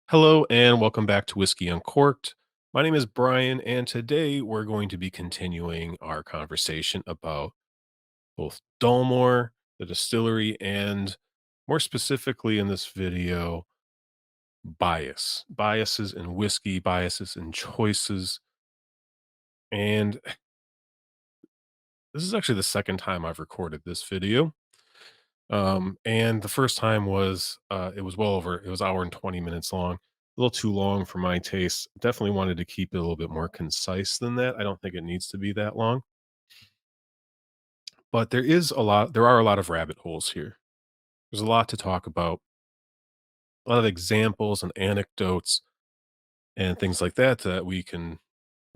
Hello and welcome back to Whiskey Uncorked. My name is Brian, and today we're going to be continuing our conversation about both Dalmore, the distillery, and more specifically in this video, biases in whiskey, biases in choices. And this is actually the second time I've recorded this video. And the first time was it was well over it was hour and 20 minutes long, a little too long for my taste. Definitely wanted to keep it a little bit more concise than that. I don't think it needs to be that long, but there are a lot of rabbit holes here. There's a lot to talk about, a lot of examples and anecdotes and things like that that we can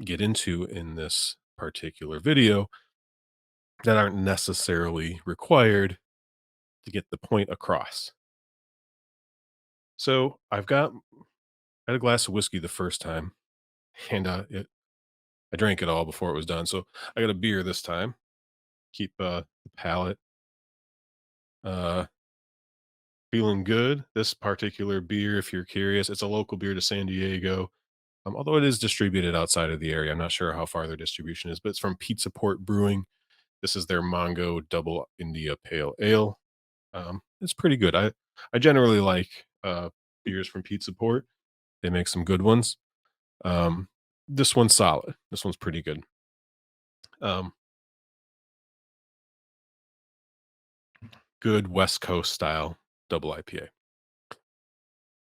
get into in this particular video that aren't necessarily required to get the point across. So I had a glass of whiskey the first time, and I drank it all before it was done. So I got a beer this time. Keep the palate uh, feeling good. This particular beer, if you're curious, it's a local beer to San Diego. Although it is distributed outside of the area, I'm not sure how far their distribution is, but it's from Pizza Port Brewing. This is their Mongo Double India Pale Ale. It's pretty good. I generally like beers from Pizza Port. They make some good ones. Um, this one's solid. This one's pretty good. Um, Good West Coast style double IPA.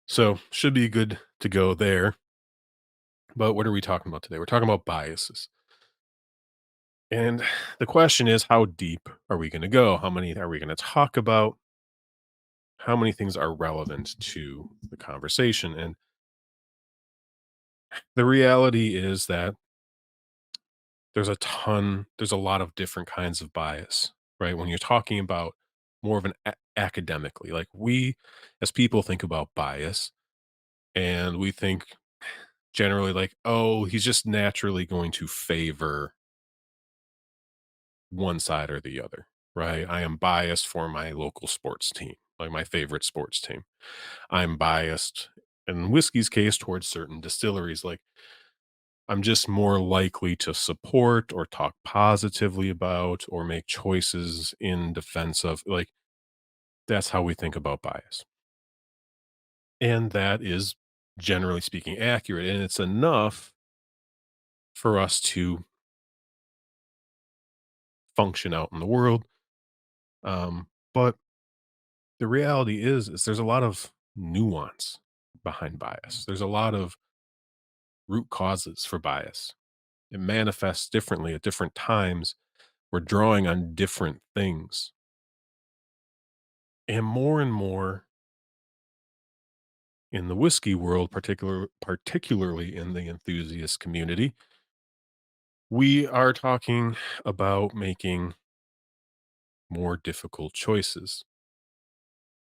So should be good to go there. But what are we talking about today? We're talking about biases. And the question is, how deep are we going to go? How many are we going to talk about? How many things are relevant to the conversation? And the reality is that there's a lot of different kinds of bias, right? When you're talking about more of an academically, like we as people think about bias and we think generally like, oh, he's just naturally going to favor one side or the other, right? I am biased for my local sports team, like my favorite sports team. I'm biased in whiskey's case towards certain distilleries. Like I'm just more likely to support or talk positively about or make choices in defense of like that's how we think about bias. And that is generally speaking accurate. And it's enough for us to function out in the world. But the reality is there's a lot of nuance behind bias. There's a lot of root causes for bias. It manifests differently at different times. We're drawing on different things. And more in the whiskey world, particularly in the enthusiast community, we are talking about making more difficult choices.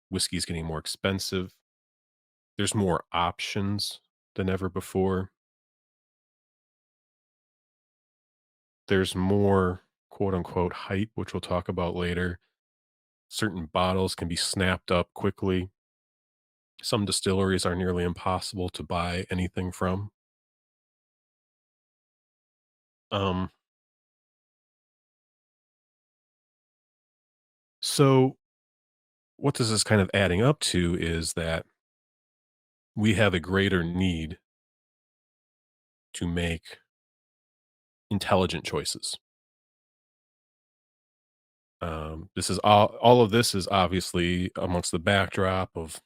Whiskey's getting more expensive. There's more options than ever before. There's more quote unquote hype, which we'll talk about later. Certain bottles can be snapped up quickly. Some distilleries are nearly impossible to buy anything from. Um, so what this is kind of adding up to is that we have a greater need to make intelligent choices. This is all of this is obviously amongst the backdrop of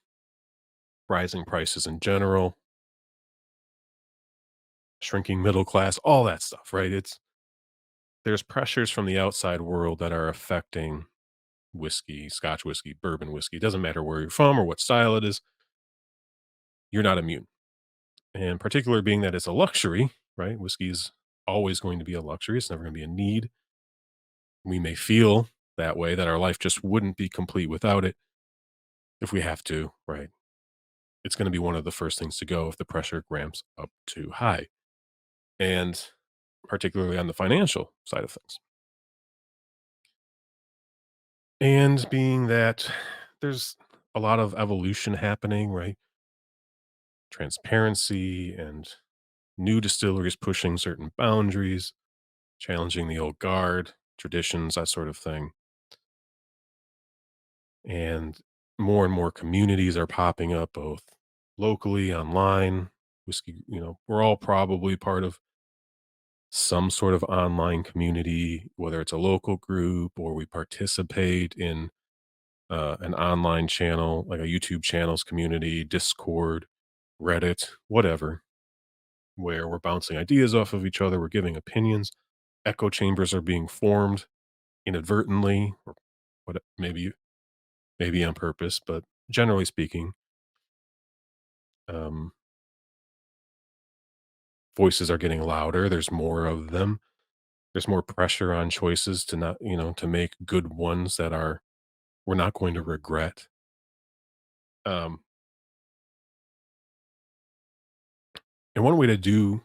rising prices in general, shrinking middle class, all that stuff, right? There's pressures from the outside world that are affecting whiskey, Scotch whiskey, bourbon whiskey. It doesn't matter where you're from or what style it is, you're not immune. And particularly being that it's a luxury, right? Whiskey is always going to be a luxury. It's never going to be a need. We may feel that way, that our life just wouldn't be complete without it if we have to, right? It's going to be one of the first things to go if the pressure ramps up too high. And particularly on the financial side of things. And being that there's a lot of evolution happening, right? Transparency and new distilleries pushing certain boundaries, challenging the old guard, traditions, that sort of thing. And more communities are popping up both locally, online. Whiskey, we're all probably part of some sort of online community, whether it's a local group or we participate in an online channel, like a YouTube channels community, Discord, Reddit, whatever, where we're bouncing ideas off of each other, we're giving opinions. Echo chambers are being formed inadvertently, or what maybe on purpose, but generally speaking, um, voices are getting louder. There's more of them. There's more pressure on choices to not, to make good ones that are we're not going to regret. Um, and one way to do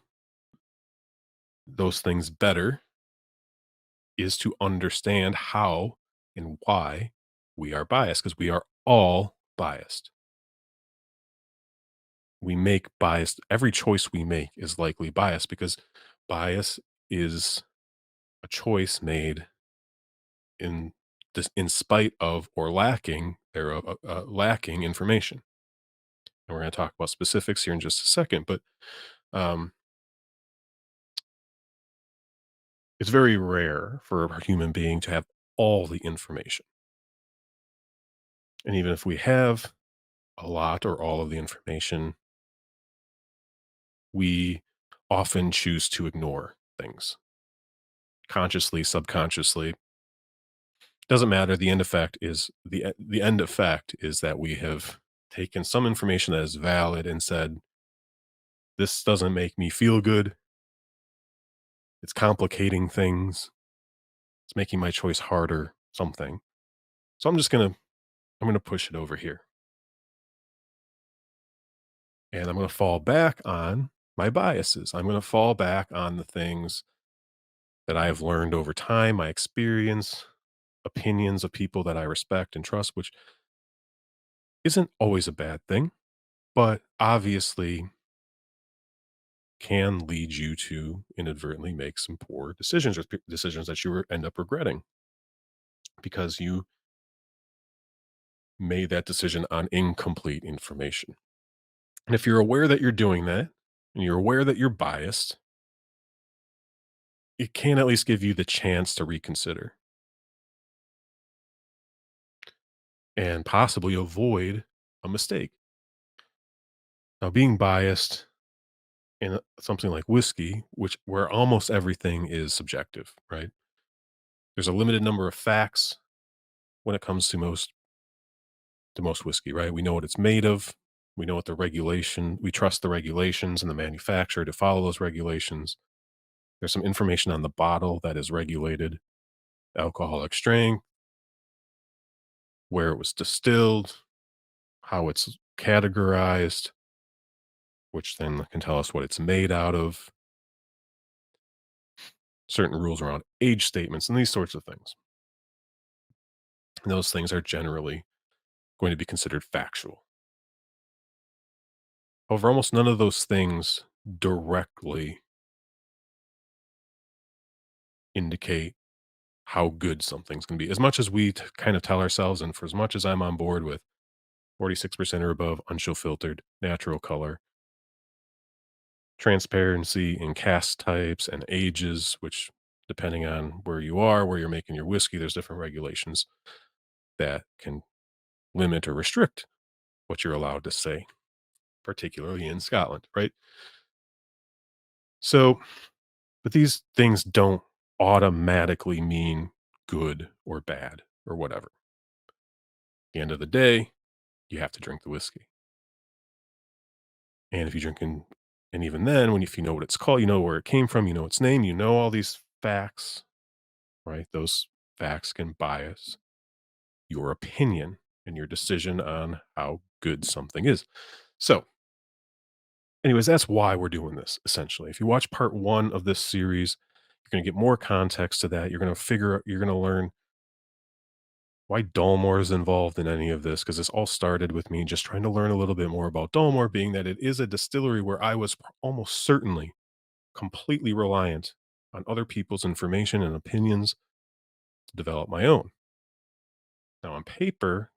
those things better is to understand how and why we are biased, because we are all biased. We make biased every choice we make is likely biased because bias is a choice made in in spite of or lacking thereof lacking information. And we're going to talk about specifics here in just a second, but um, it's very rare for a human being to have all the information. And even if we have a lot or all of the information, we often choose to ignore things consciously, subconsciously. Doesn't matter. The end effect is that we have taken some information that is valid and said, this doesn't make me feel good. It's complicating things. It's making my choice harder, something. So I'm gonna push it over here. And I'm gonna fall back on my biases. I'm gonna fall back on the things that I have learned over time, my experience, opinions of people that I respect and trust, which isn't always a bad thing, but obviously can lead you to inadvertently make some poor decisions or decisions that end up regretting because you made that decision on incomplete information. And if you're aware that you're doing that and you're aware that you're biased, it can at least give you the chance to reconsider and possibly avoid a mistake. Now, being biased in something like whiskey, which where almost everything is subjective, right? There's a limited number of facts when it comes to most whiskey, right? We know what it's made of. We know what the regulation. We trust the regulations and the manufacturer to follow those regulations. There's some information on the bottle that is regulated, alcoholic strength, where it was distilled, how it's categorized, which then can tell us what it's made out of, certain rules around age statements, and these sorts of things. And those things are generally going to be considered factual. However, almost none of those things directly indicate how good something's going to be. As much as we kind of tell ourselves, and for as much as I'm on board with 46% or above, unchill filtered, natural color, transparency in cast types and ages, which depending on where you are, where you're making your whiskey, there's different regulations that can limit or restrict what you're allowed to say, particularly in Scotland, right? So, but these things don't automatically mean good or bad or whatever. At the end of the day, you have to drink the whiskey. And if you're drinking, and even then, if you know what it's called, you know where it came from, you know its name, you know all these facts, right? Those facts can bias your opinion and your decision on how good something is. So, anyways, that's why we're doing this essentially. If you watch part one of this series, you're going to get more context to that. You're going to learn why Dalmore is involved in any of this, because this all started with me just trying to learn a little bit more about Dalmore, being that it is a distillery where I was almost certainly completely reliant on other people's information and opinions to develop my own. Now, on paper,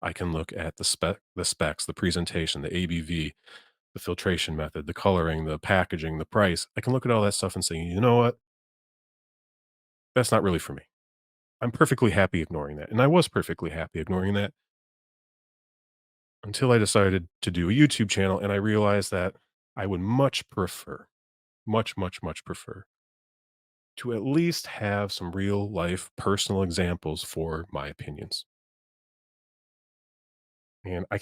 I can look at the specs, the presentation, the ABV, the filtration method, the coloring, the packaging, the price. I can look at all that stuff and say, you know what? That's not really for me. I'm perfectly happy ignoring that. And I was perfectly happy ignoring that until I decided to do a YouTube channel and I realized that I would much prefer, much, much, much prefer to at least have some real life personal examples for my opinions. And I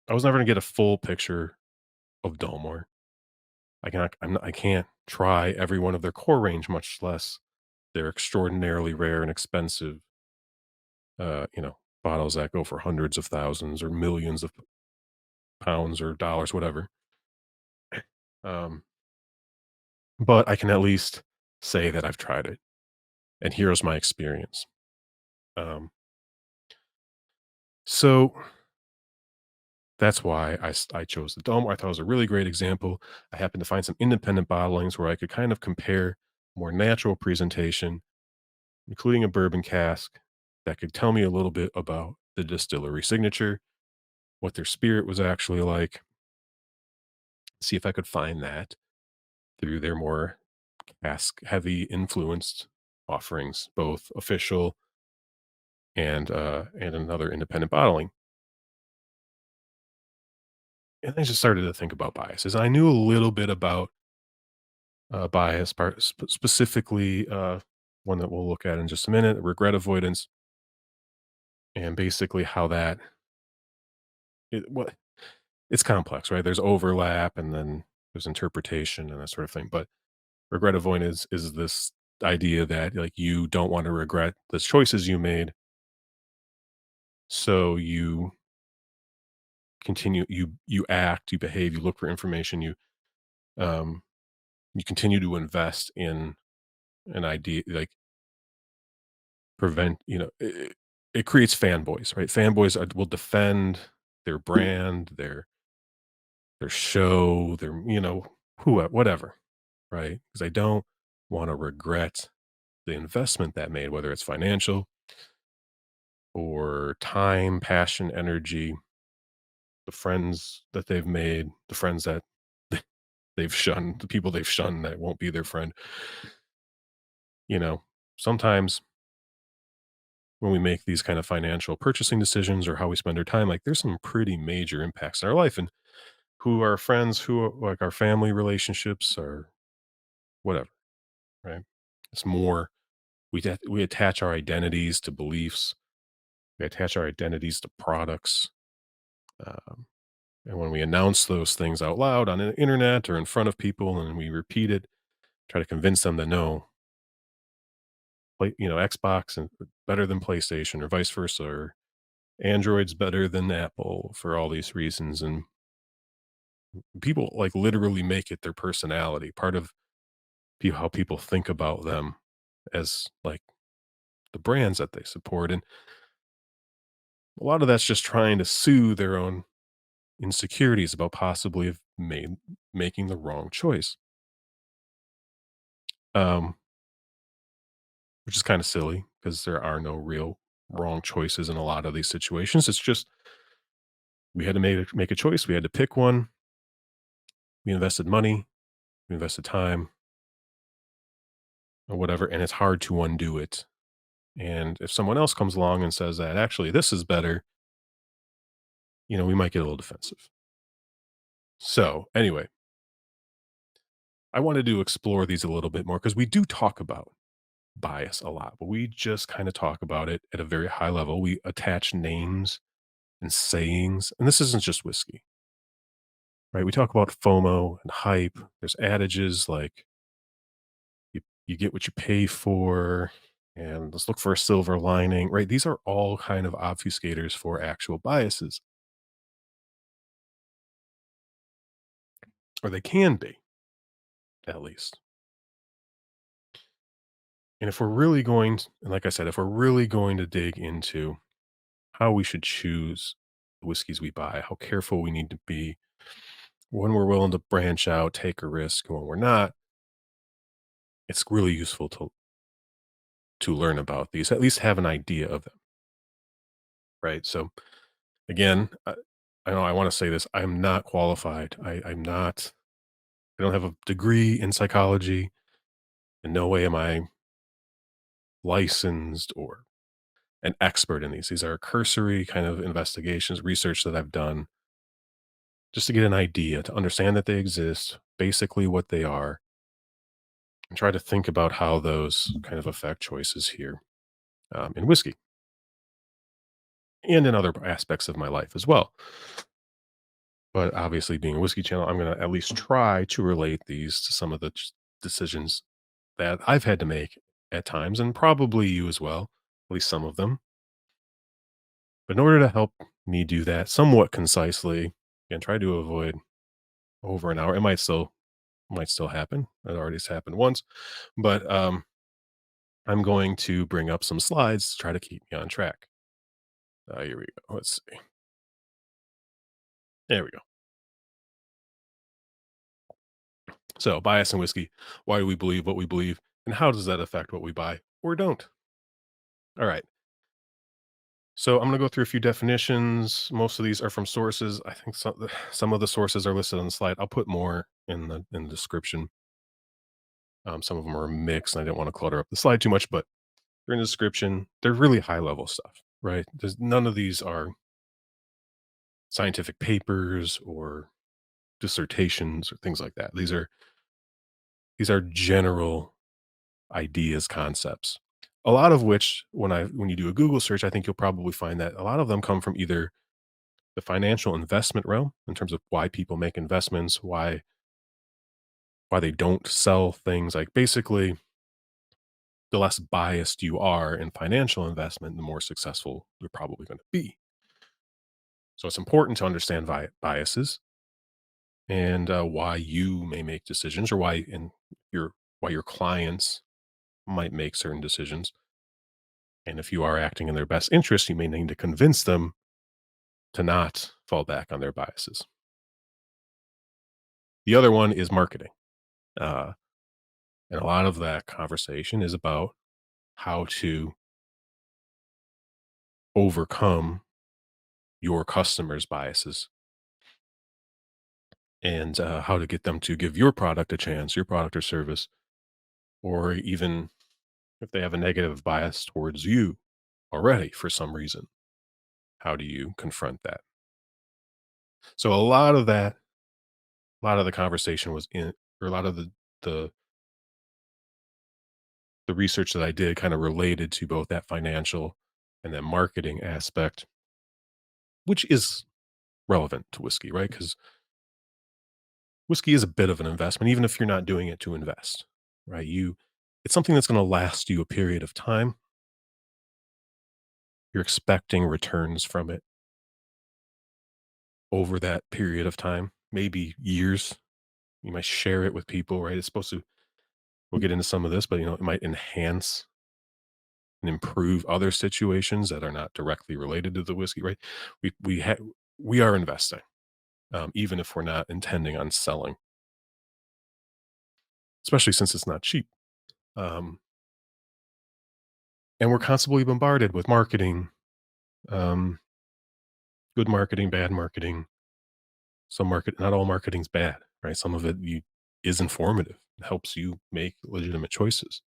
was never going to get a full picture of Dalmore. I can't try every one of their core range, much less their extraordinarily rare and expensive, you know, bottles that go for hundreds of thousands or millions of pounds or dollars, whatever. Um, but I can at least say that I've tried it, and here's my experience. Um, so that's why I chose the Dome. I thought it was a really great example. I happened to find some independent bottlings where I could kind of compare more natural presentation, including a bourbon cask that could tell me a little bit about the distillery signature, what their spirit was actually like, see if I could find that through their more cask heavy influenced offerings, both official and another independent bottling. And I just started to think about biases. I knew a little bit about bias, specifically one that we'll look at in just a minute, regret avoidance, and basically how that what it's complex, right? There's overlap, and then there's interpretation and that sort of thing. But regret avoidance is this idea that like you don't want to regret the choices you made, so you act, you behave, you look for information, um you continue to invest in an idea like prevent, it creates fanboys, right? Fanboys will defend their brand, their show, their, who whatever, right? Because I don't want to regret the investment that made, whether it's financial or time, passion, energy, the friends that they've made, the friends that they've shunned, the people they've shunned that won't be their friend. You know, sometimes when we make these kind of financial purchasing decisions or how we spend our time, like there's some pretty major impacts in our life and who are friends, who are like our family relationships or whatever, right? It's more we attach our identities to beliefs, we attach our identities to products, um, and when we announce those things out loud on the internet or in front of people, and we repeat it, try to convince them to know, Xbox and better than PlayStation or vice versa, or Android's better than Apple for all these reasons, and people like literally make it their personality, part of how people think about them as like the brands that they support. And a lot of that's just trying to soothe their own insecurities about possibly have made making the wrong choice. Um, which is kind of silly because there are no real wrong choices in a lot of these situations. It's just we had to make a choice. We had to pick one. We invested money, we invested time, or whatever, and it's hard to undo it. And if someone else comes along and says that actually this is better, we might get a little defensive. So, anyway, I wanted to explore these a little bit more because we do talk about bias a lot, but we just kind of talk about it at a very high level. We attach names and sayings, and this isn't just whiskey, right? We talk about FOMO and hype. There's adages like you get what you pay for, and let's look for a silver lining, right? These are all kind of obfuscators for actual biases, or they can be, at least. And if we're really going to, and like I said, if we're really going to dig into how we should choose the whiskeys we buy, how careful we need to be, when we're willing to branch out, take a risk, and when we're not, it's really useful to learn about these, at least have an idea of them, right? So again, I know I want to say this. I'm not qualified. I'm not. I don't have a degree in psychology. In no way am I licensed or an expert in these. These are cursory kind of investigations, research that I've done just to get an idea, to understand that they exist, basically what they are, and try to think about how those kind of affect choices here in whiskey and in other aspects of my life as well. But obviously, being a whiskey channel, I'm going to at least try to relate these to some of the decisions that I've had to make at times, and probably you as well, at least some of them. But in order to help me do that somewhat concisely and try to avoid over an hour, it might still happen. It already has happened once, but I'm going to bring up some slides to try to keep me on track. Here we go. Let's see. There we go. So, bias in whiskey. Why do we believe what we believe? And how does that affect what we buy or don't? All right. So, I'm going to go through a few definitions. Most of these are from sources. I think some of the sources are listed on the slide. I'll put more in the description. Some of them are mixed, and I didn't want to clutter up the slide too much, but they're in the description. They're really high level stuff, right? There's none of these are scientific papers or dissertations or things like that. These are general ideas, concepts. A lot of which when you do a Google search, I think you'll probably find that a lot of them come from either the financial investment realm in terms of why people make investments, why they don't sell things. Like basically, the less biased you are in financial investment, the more successful you're probably going to be. So it's important to understand biases and why you may make decisions, or why your clients might make certain decisions. And if you are acting in their best interest, you may need to convince them to not fall back on their biases. The other one is marketing. Uh, and a lot of that conversation is about how to overcome your customers' biases and how to get them to give your product a chance, your product or service, or even if they have a negative bias towards you already for some reason, how do you confront that? So a lot of the conversation was in, or a lot of the the research that I did kind of related to both that financial and that marketing aspect, which is relevant to whiskey, right? Because whiskey is a bit of an investment, even if you're not doing it to invest, right? It's something that's going to last you a period of time. You're expecting returns from it over that period of time, maybe years. You might share it with people, right? It's supposed to, we'll get into some of this, but it might enhance and improve other situations that are not directly related to the whiskey, right? We are investing, even if we're not intending on selling, especially since it's not cheap. Um, and we're constantly bombarded with marketing, um, good marketing, bad marketing. Not all marketing's bad, right? Some of it is informative, helps you make legitimate choices.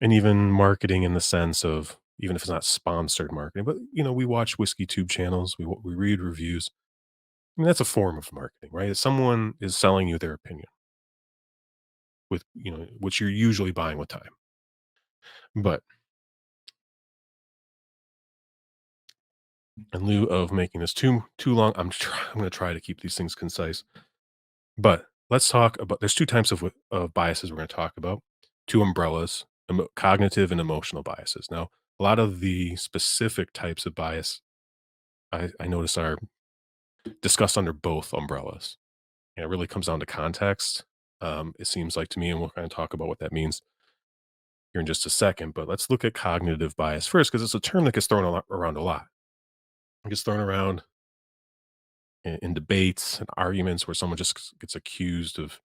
And even marketing in the sense of, even if it's not sponsored marketing, but we watch whiskey tube channels, we read reviews. I mean, that's a form of marketing, right? If someone is selling you their opinion with, which you're usually buying with time. But in lieu of making this too long, I'm going to try to keep these things concise. But let's talk about, there's two types of biases we're going to talk about. Two umbrellas, cognitive and emotional biases. Now, a lot of the specific types of bias I notice are discussed under both umbrellas. And it really comes down to context. It seems like to me, and we'll kind of talk about what that means here in just a second. But let's look at cognitive bias first, because it's a term that gets thrown around a lot. It gets thrown around in debates and arguments where someone just gets accused of,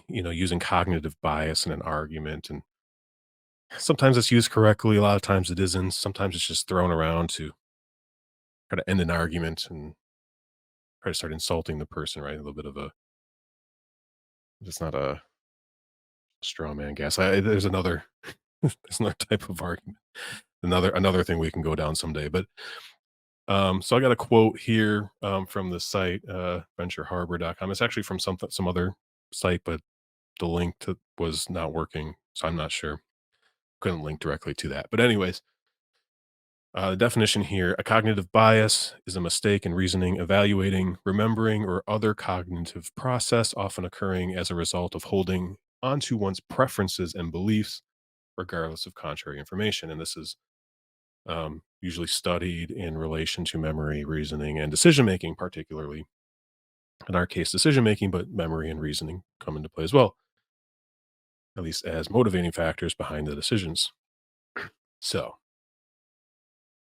using cognitive bias in an argument. And sometimes it's used correctly. A lot of times it isn't. Sometimes it's just thrown around to try to end an argument and try to start insulting the person, right? A little bit of a, it's not a straw man gas. There's another, there's another type of argument. Another thing we can go down someday. But so I got a quote here from the site ventureharbor.com. It's actually from some other site, but the link to was not working, so I'm not sure. Couldn't link directly to that. But anyways, the definition here: a cognitive bias is a mistake in reasoning, evaluating, remembering, or other cognitive process, often occurring as a result of holding onto one's preferences and beliefs, regardless of contrary information. And this is usually studied in relation to memory, reasoning, and decision making, particularly in our case, decision making, but memory and reasoning come into play as well, at least as motivating factors behind the decisions. So,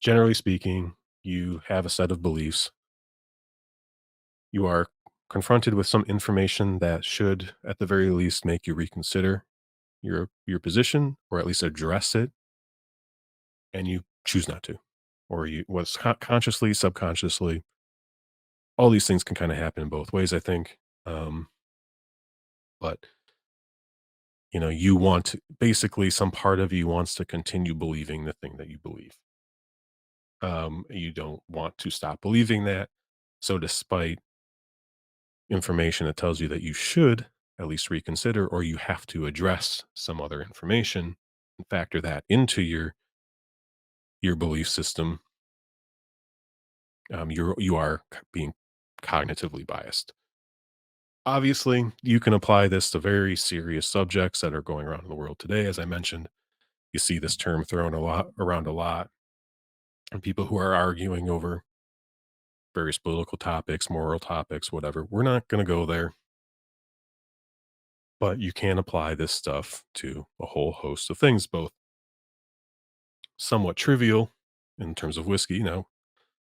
generally speaking, you have a set of beliefs. You are confronted with some information that should, at the very least, make you reconsider your position, or at least address it, and you choose not to, or you was consciously, subconsciously. All these things can kind of happen in both ways, I think. Um, but you want to, basically, some part of you wants to continue believing the thing that you believe. You don't want to stop believing that. So, despite information that tells you that you should at least reconsider, or you have to address some other information and factor that into your belief system, you are being cognitively biased. Obviously, you can apply this to very serious subjects that are going around in the world today. As I mentioned, you see this term thrown a lot around a lot, and people who are arguing over various political topics, moral topics, whatever. We're not going to go there, but you can apply this stuff to a whole host of things, both somewhat trivial in terms of whiskey.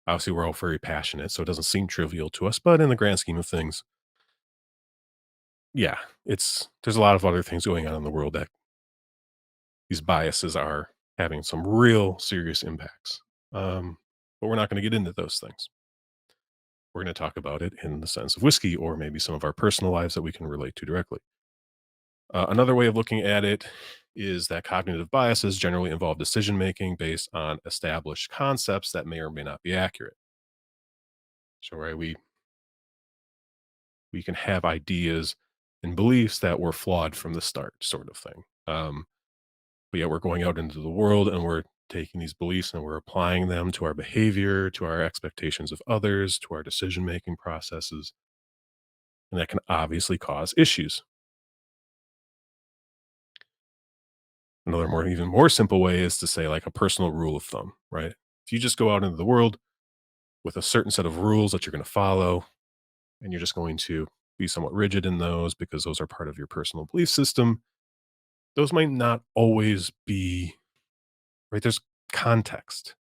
Obviously, we're all very passionate, so it doesn't seem trivial to us, but in the grand scheme of things, yeah, there's a lot of other things going on in the world that these biases are having some real serious impacts. But we're not going to get into those things. We're going to talk about it in the sense of whiskey, or maybe some of our personal lives that we can relate to directly. Another way of looking at it is that cognitive biases generally involve decision making based on established concepts that may or may not be accurate. So, right, we can have ideas and beliefs that were flawed from the start, sort of thing. But yet we're going out into the world and we're taking these beliefs and we're applying them to our behavior, to our expectations of others, to our decision making processes, and that can obviously cause issues. Another even more simple way is to say, like, a personal rule of thumb, right? If you just go out into the world with a certain set of rules that you're going to follow, and you're just going to be somewhat rigid in those because those are part of your personal belief system, those might not always be right. There's context,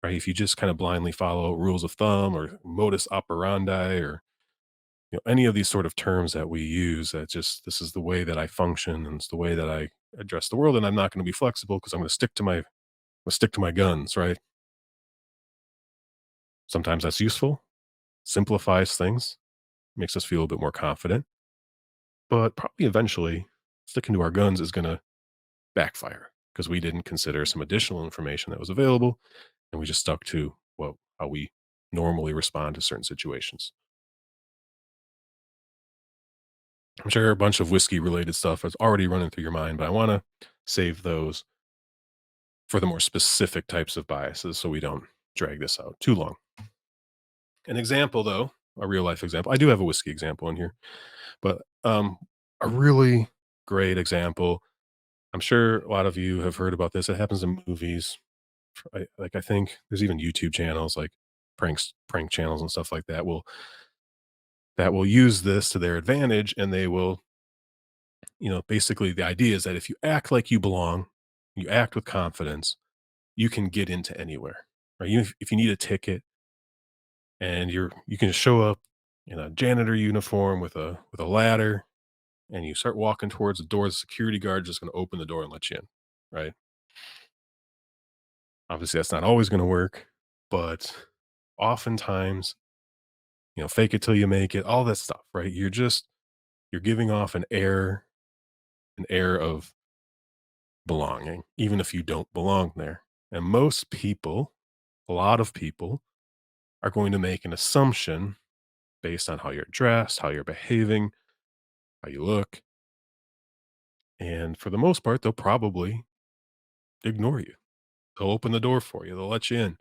right? If you just kind of blindly follow rules of thumb or modus operandi, or any of these sort of terms that we use, that just, this is the way that I function and it's the way that I address the world, and I'm not going to be flexible because I'm going to stick to my guns, right? Sometimes that's useful, simplifies things, makes us feel a bit more confident, but probably eventually sticking to our guns is going to backfire because we didn't consider some additional information that was available, and we just stuck to, well, how we normally respond to certain situations. I'm sure a bunch of whiskey related stuff is already running through your mind, but I want to save those for the more specific types of biases so we don't drag this out too long. An example, though, a real life example. I do have a whiskey example in here, but a really great example. I'm sure a lot of you have heard about this. It happens in movies. I think there's even YouTube channels, like prank channels and stuff like that, will that will use this to their advantage, and they will, basically the idea is that if you act like you belong, you act with confidence, you can get into anywhere, right? If you need a ticket and you can show up in a janitor uniform with a ladder, and you start walking towards the door, the security guard just going to open the door and let you in, right? Obviously, that's not always going to work, but oftentimes, fake it till you make it, all that stuff, right? You're giving off an air of belonging, even if you don't belong there. And most people, a lot of people, are going to make an assumption based on how you're dressed, how you're behaving, how you look. And for the most part, they'll probably ignore you. They'll open the door for you. They'll let you in.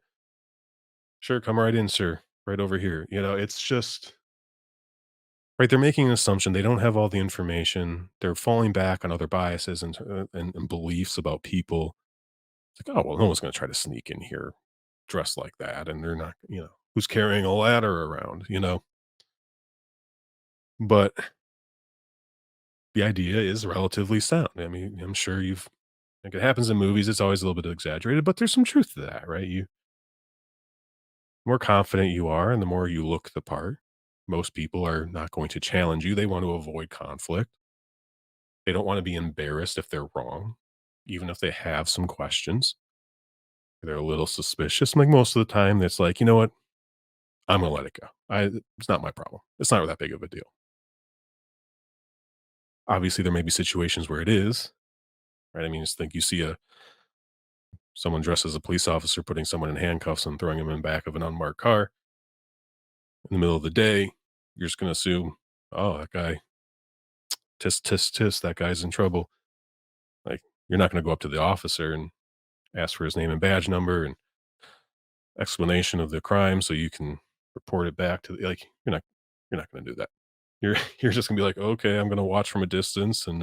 Sure, come right in, sir. Right over here. It's just right. They're making an assumption. They don't have all the information. They're falling back on other biases and beliefs about people. It's like, oh, well, no one's going to try to sneak in here dressed like that. And they're not, who's carrying a ladder around. But the idea is relatively sound. I mean, I'm sure like it happens in movies. It's always a little bit exaggerated, but there's some truth to that, right? More confident you are and the more you look the part, most people are not going to challenge you. They want to avoid conflict. They don't want to be embarrassed if they're wrong, even if they have some questions. They're a little suspicious. Like most of the time, it's like, you know what? I'm gonna let it go. It's not my problem. It's not that big of a deal. Obviously, there may be situations where it is, right? I mean, just think you see someone dressed as a police officer putting someone in handcuffs and throwing them in the back of an unmarked car in the middle of the day. You're just gonna assume, oh, that guy, tisk tisk tisk, that guy's in trouble. Like, you're not gonna go up to the officer and ask for his name and badge number and explanation of the crime so you can report it back to like, you're not gonna do that. You're you're just gonna be like, "Okay, I'm gonna watch from a distance and,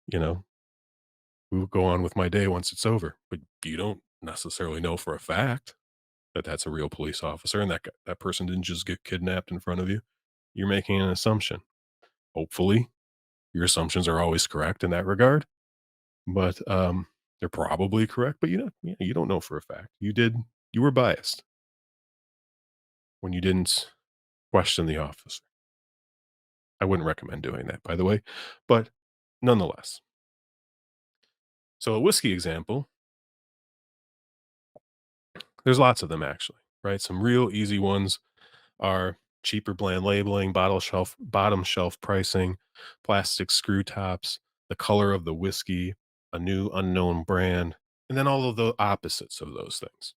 you know, we'll go on with my day once it's over." But you don't necessarily know for a fact that that's a real police officer and that person didn't just get kidnapped in front of you. You're making an assumption. Hopefully, your assumptions are always correct in that regard, but, they're probably correct, but you don't know for a fact. You were biased when you didn't question the officer. I wouldn't recommend doing that, by the way, but nonetheless. So a whiskey example, there's lots of them actually, right? Some real easy ones are cheaper brand labeling, bottom shelf pricing, plastic screw tops, the color of the whiskey, a new unknown brand, and then all of the opposites of those things.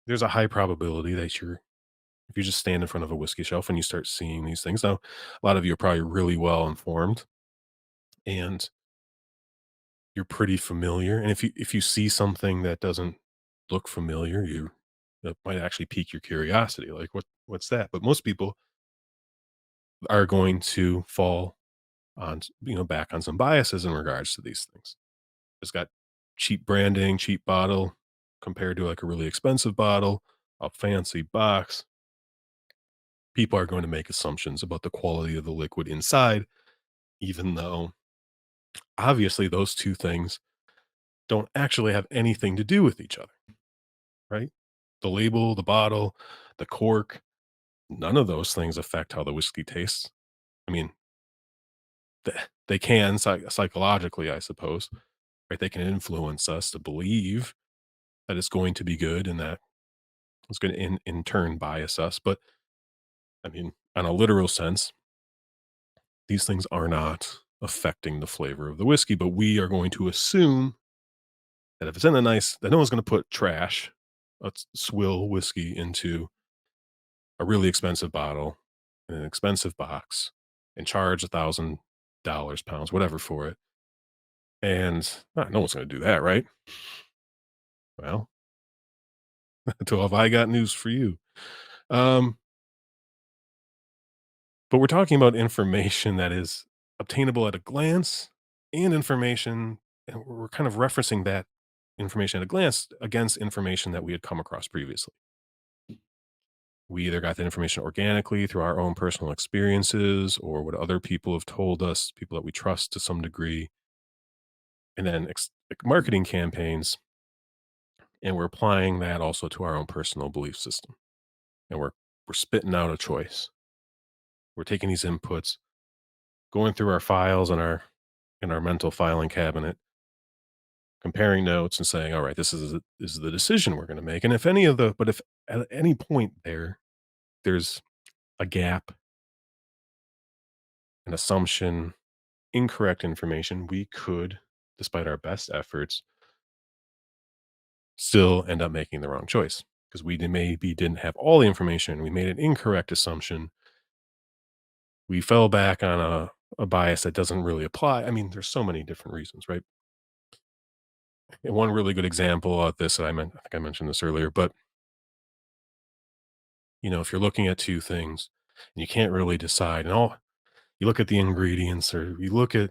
There's a high probability that if you just stand in front of a whiskey shelf and you start seeing these things. Now, a lot of you are probably really well informed and you're pretty familiar. And if you see something that doesn't look familiar, that might actually pique your curiosity. Like what's that? But most people are going to fall on back on some biases in regards to these things. It's got cheap branding, cheap bottle compared to like a really expensive bottle, a fancy box. People are going to make assumptions about the quality of the liquid inside, even though obviously those two things don't actually have anything to do with each other, right? The label, the bottle, the cork, none of those things affect how the whiskey tastes. I mean, they can psychologically, I suppose, right? They can influence us to believe that it's going to be good and that it's going to in turn bias us. But I mean, on a literal sense, these things are not affecting the flavor of the whiskey, but we are going to assume that if it's in a nice, that no one's going to put trash, swill whiskey into a really expensive bottle in an expensive box and charge $1,000, pounds, whatever for it. And no one's going to do that, right? Well, so have I got news for you. Um, but we're talking about information that is obtainable at a glance and information, and we're kind of referencing that information at a glance against information that we had come across previously. We either got that information organically through our own personal experiences or what other people have told us, people that we trust to some degree, and then like marketing campaigns. And we're applying that also to our own personal belief system. And we're spitting out a choice. We're taking these inputs, going through our files in our mental filing cabinet, comparing notes and saying, all right, this is the decision we're going to make. And if any of the, but if at any point there's a gap, an assumption, incorrect information, we could, despite our best efforts, still end up making the wrong choice because maybe didn't have all the information. We made an incorrect assumption. We fell back on a bias that doesn't really apply. I mean, there's so many different reasons, right? And one really good example of this that I think I mentioned this earlier, but if you're looking at two things and you can't really decide, and all you look at the ingredients or you look at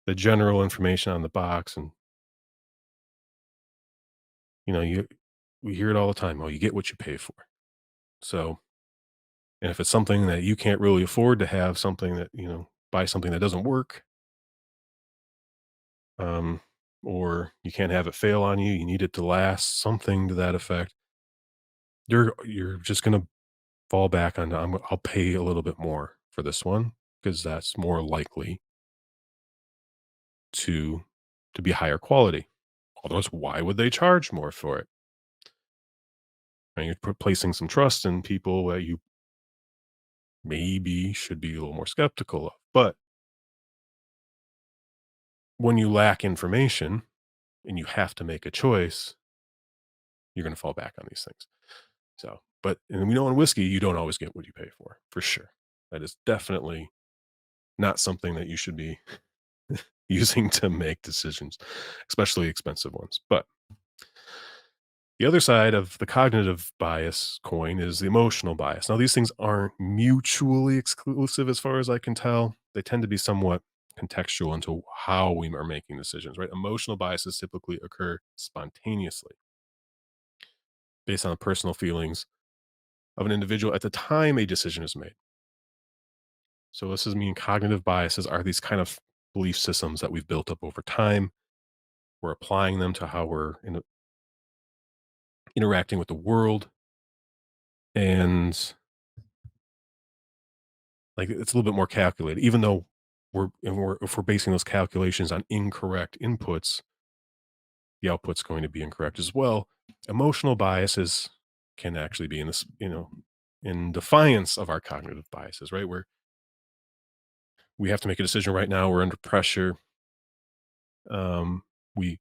the general information on the box, and you we hear it all the time. Oh, you get what you pay for. So, and if it's something that you can't really afford to have something that, buy something that doesn't work, um, or you can't have it fail on you, you need it to last, something to that effect, you're just gonna fall back on I'll pay a little bit more for this one because that's more likely to to be higher quality. Otherwise, why would they charge more for it? And you're placing some trust in people that you maybe should be a little more skeptical of. But when you lack information and you have to make a choice, you're going to fall back on these things. So, but and we know in whiskey, you don't always get what you pay for sure. That is definitely not something that you should be using to make decisions, especially expensive ones. But the other side of the cognitive bias coin is the emotional bias. Now, these things aren't mutually exclusive as far as I can tell. They tend to be somewhat contextual into how we are making decisions, right? Emotional biases typically occur spontaneously based on the personal feelings of an individual at the time a decision is made. So, this is meaning cognitive biases are these kind of belief systems that we've built up over time. We're applying them to how we're interacting with the world. And like, it's a little bit more calculated, even though if we're basing those calculations on incorrect inputs, the output's going to be incorrect as well. Emotional biases can actually be in this, in defiance of our cognitive biases, right? Where we have to make a decision right now, we're under pressure. Um, we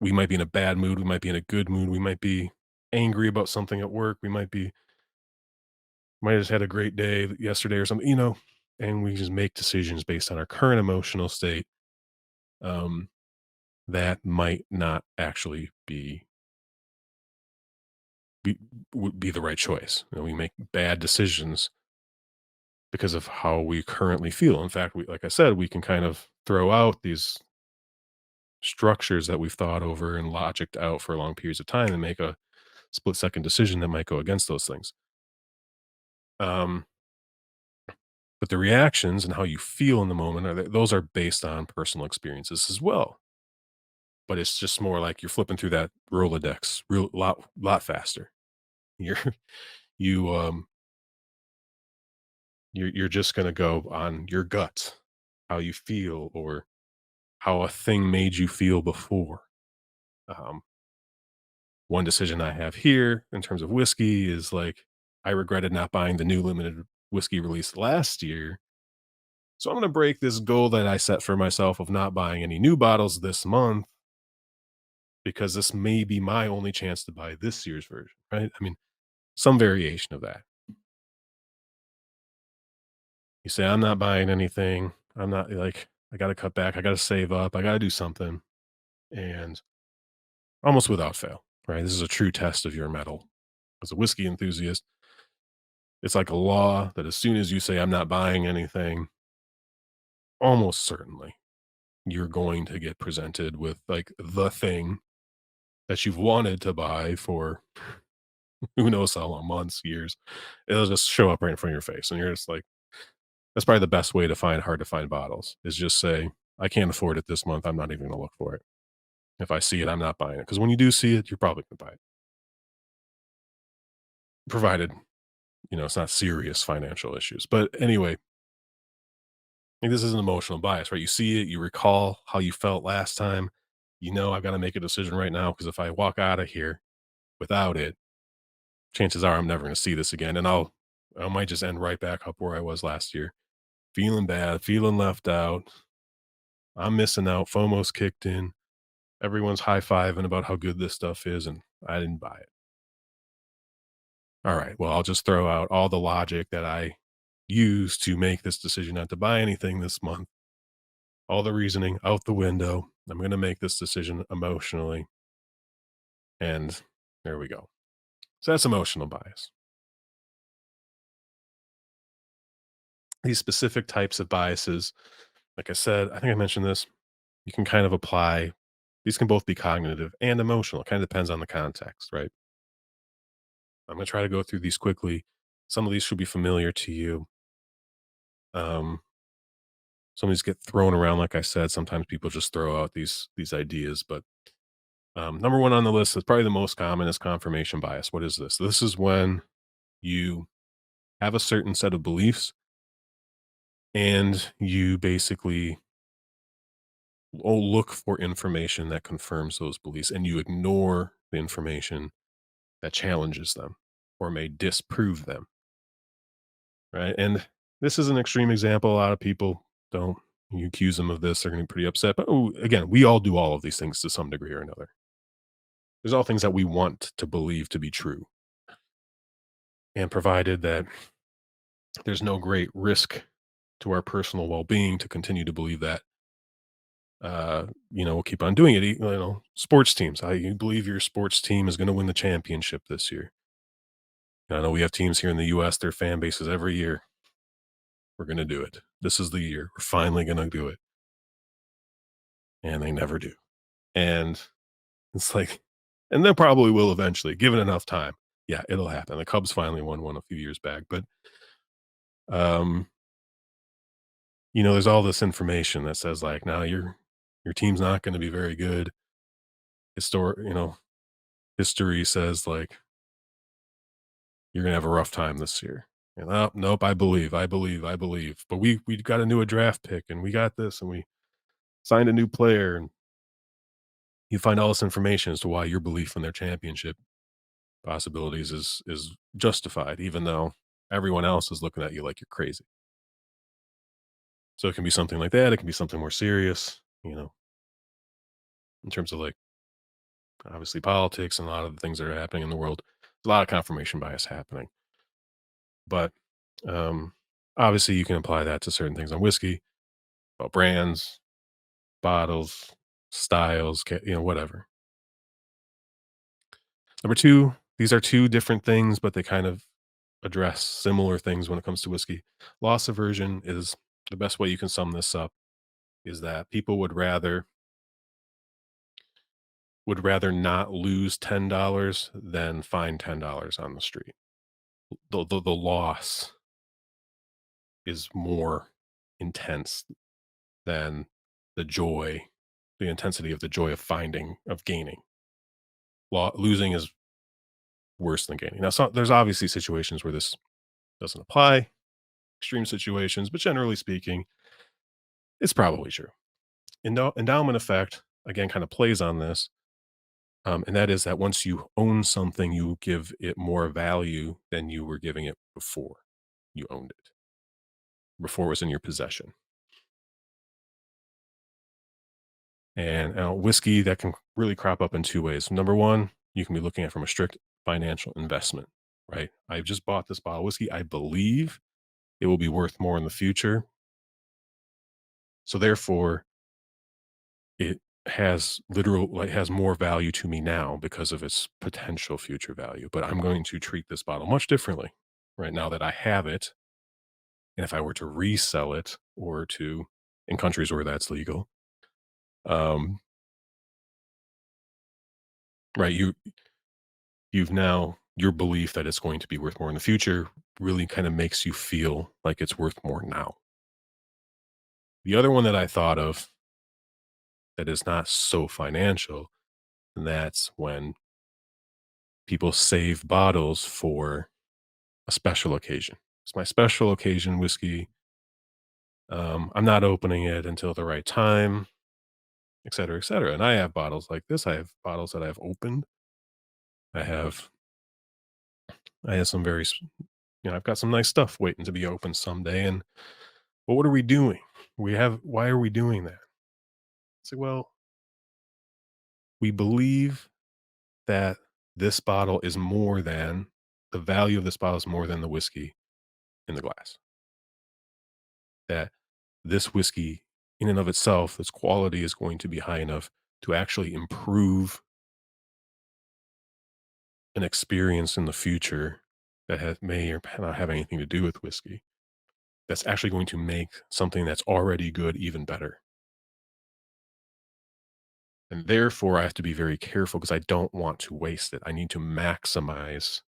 we might be in a bad mood, we might be in a good mood, we might be angry about something at work, we might have just had a great day yesterday or something, and we just make decisions based on our current emotional state. Um, that might not actually be would be the right choice. We make bad decisions because of how we currently feel. In fact, like I said, we can kind of throw out these structures that we've thought over and logicked out for long periods of time and make a split second decision that might go against those things. Um, but the reactions and how you feel in the moment those are based on personal experiences as well. But it's just more like you're flipping through that Rolodex real lot faster. You're you you're just gonna go on your gut, how you feel, or how a thing made you feel before. Um, one decision I have here in terms of whiskey is like I regretted not buying the new limited whiskey release last year. So I'm gonna break this goal that I set for myself of not buying any new bottles this month because this may be my only chance to buy this year's version, right? I mean, some variation of that. You say, I'm not buying anything. I'm not like, I got to cut back. I got to save up. I got to do something. And almost without fail, right? This is a true test of your metal. As a whiskey enthusiast, it's like a law that as soon as you say, I'm not buying anything, almost certainly you're going to get presented with like the thing that you've wanted to buy for who knows how long, months, years. It'll just show up right in front of your face. And you're just like, that's probably the best way to find hard to find bottles is just say, I can't afford it this month. I'm not even going to look for it. If I see it, I'm not buying it. Because when you do see it, you're probably going to buy it, provided, it's not serious financial issues. But anyway, think this is an emotional bias, right? You see it, you recall how you felt last time. I've got to make a decision right now because if I walk out of here without it, chances are I'm never going to see this again. And I might just end right back up where I was last year, feeling bad, feeling left out. I'm missing out. FOMO's kicked in. Everyone's high fiving about how good this stuff is, and I didn't buy it. All right. Well, I'll just throw out all the logic that I used to make this decision not to buy anything this month, all the reasoning out the window. I'm going to make this decision emotionally. And there we go. So that's emotional bias. These specific types of biases, like I said, I think I mentioned this, you can kind of apply. These can both be cognitive and emotional. It kind of depends on the context, right? I'm going to try to go through these quickly. Some of these should be familiar to you. Um, some of these get thrown around, like I said. Sometimes people just throw out these ideas, but number one on the list is probably the most common is confirmation bias. What is this? This is when you have a certain set of beliefs and you basically look for information that confirms those beliefs and you ignore the information that challenges them or may disprove them, right? And this is an extreme example. A lot of people don't. You accuse them of this, they're going to be pretty upset. But again, we all do all of these things to some degree or another. There's all things that we want to believe to be true. And provided that there's no great risk to our personal well-being to continue to believe that, we'll keep on doing it. Sports teams. You believe your sports team is going to win the championship this year. I know we have teams here in the U.S. Their fan bases every year. We're going to do it. This is the year. We're finally going to do it, and they never do. And it's like, and they probably will eventually, given enough time. Yeah, it'll happen. The Cubs finally won one a few years back, but um, there's all this information that says like, now your team's not going to be very good. History says like you're gonna have a rough time this year. And oh, nope, I believe. But we got a new draft pick and we got this and we signed a new player and you find all this information as to why your belief in their championship possibilities is justified, even though everyone else is looking at you like you're crazy. So it can be something like that. It can be something more serious, in terms of like obviously politics and a lot of the things that are happening in the world. There's a lot of confirmation bias happening. But um obviously you can apply that to certain things on whiskey, about brands, bottles, styles, whatever. Number 2, these are 2 different things, but they kind of address similar things when it comes to whiskey. Loss aversion is the best way you can sum this up is that people would rather not lose $10 than find $10 on the street. The loss is more intense than the joy, the intensity of the joy of gaining. Losing is worse than gaining. Now, there's obviously situations where this doesn't apply, extreme situations, but generally speaking, it's probably true. Endowment effect, again, kind of plays on this. And that is that once you own something, you give it more value than you were giving it before you owned it, before it was in your possession. And whiskey, that can really crop up in 2 ways. Number 1, you can be looking at from a strict financial investment, right? I've just bought this bottle of whiskey. I believe it will be worth more in the future. So therefore, it has more value to me now because of its potential future value. But I'm going to treat this bottle much differently right now that I have it. And if I were to resell it or to in countries where that's legal, um, right? You've now your belief that it's going to be worth more in the future really kind of makes you feel like it's worth more now. The other one that I thought of that is not so financial, and that's when people save bottles for a special occasion. It's my special occasion whiskey. I'm not opening it until the right time, et cetera, et cetera. And I have bottles like this. I have bottles that I've opened. I have I have some I've got some nice stuff waiting to be opened someday. And but what are we doing? Why are we doing that? It's like, well, we believe that this bottle is more than the value of this bottle is more than the whiskey in the glass. That this whiskey in and of itself, its quality is going to be high enough to actually improve an experience in the future that may or may not have anything to do with whiskey. That's actually going to make something that's already good even better. And therefore, I have to be very careful because I don't want to waste it. I need to maximize